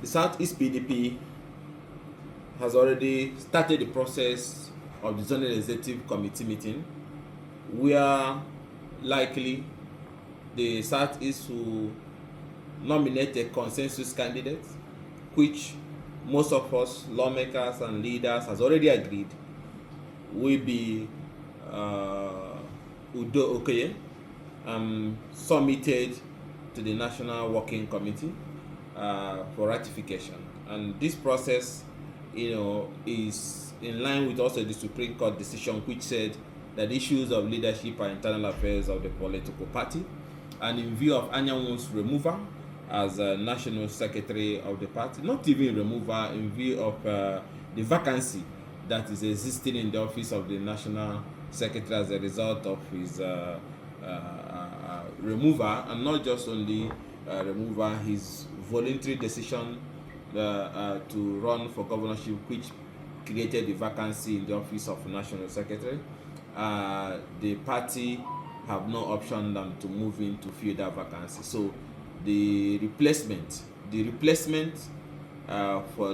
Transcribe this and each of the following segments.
the Southeast PDP has already started the process of the zonal executive committee meeting, where likely the Southeast will nominate a consensus candidate, which most of us lawmakers and leaders has already agreed will be Ugo-chinyere, submitted to the National Working Committee for ratification. And this process, is in line with also the Supreme Court decision, which said that issues of leadership are internal affairs of the political party. And in view of Ayanwu's removal as National Secretary of the party, not even removal, in view of the vacancy that is existing in the office of the National Secretary as a result of his removal, and not just only removal, his voluntary decision to run for governorship, which created the vacancy in the office of National Secretary. The party have no option than to move in to fill that vacancy. So the replacement for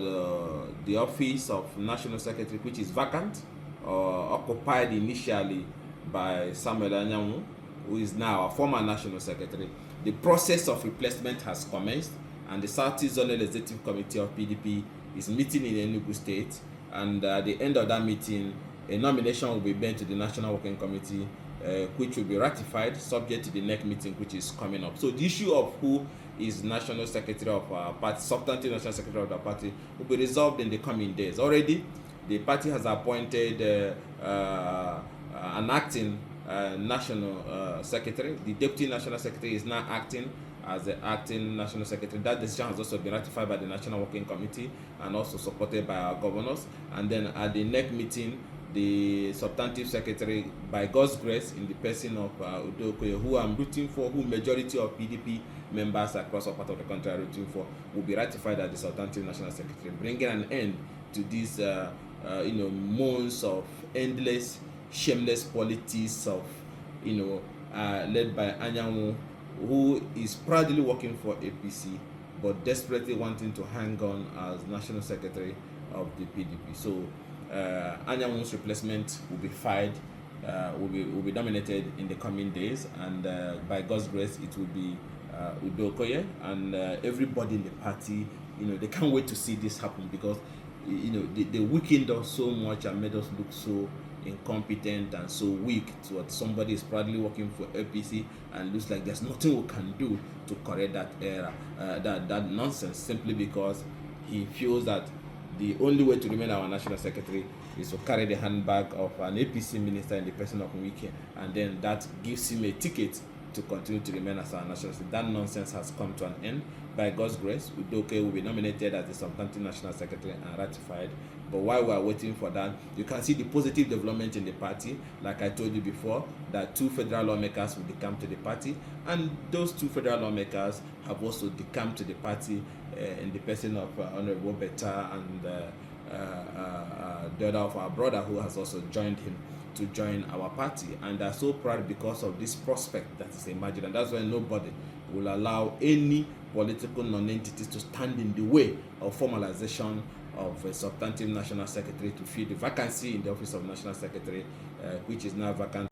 the office of National Secretary, which is vacant or occupied initially by Samuel Ayanwu, who is now a former National Secretary, the process of replacement has commenced, and the Southeast Zonal Executive Committee of PDP is meeting in Enugu State, and at the end of that meeting, a nomination will be made to the National Working Committee, which will be ratified subject to the next meeting, which is coming up. So the issue of who is National Secretary of our party, substantive National Secretary of the party, will be resolved in the coming days. Already, the party has appointed an acting National Secretary. The Deputy National Secretary is now acting as the acting National Secretary. That decision has also been ratified by the National Working Committee and also supported by our governors. And then at the next meeting, the substantive secretary, by God's grace, in the person of Ugo-chinyere, who I'm rooting for, who majority of PDP members across all parts of the country are rooting for, will be ratified as the substantive National Secretary, bringing an end to these months of endless, shameless politics of, led by Ayanwu, who is proudly working for APC, but desperately wanting to hang on as National Secretary of the PDP. So Ayanwu's replacement will be filed, will be nominated in the coming days, and by God's grace, it will be Ugo-chinyere, and everybody in the party, they can't wait to see this happen, because they weakened us so much and made us look so incompetent and so weak to what somebody is proudly working for APC, and looks like there's nothing we can do to correct that error, that nonsense, simply because he feels that the only way to remain our National Secretary is to carry the handbag of an APC minister in the person of Wike, and then that gives him a ticket to continue to remain as our National Secretary. That nonsense has come to an end. By God's grace, Ugo-chinyere will be nominated as the substantive National Secretary and ratified. But while we are waiting for that, you can see the positive development in the party. Like I told you before, that 2 federal lawmakers will decamp to the party, and those 2 federal lawmakers have also decamped to the party in the person of Honorable Beta and the other of our brother, who has also joined him to join our party, and are so proud because of this prospect that is emerging. And that's why nobody will allow any political non-entities to stand in the way of formalization of a substantive National Secretary to fill the vacancy in the office of National Secretary, which is now vacant.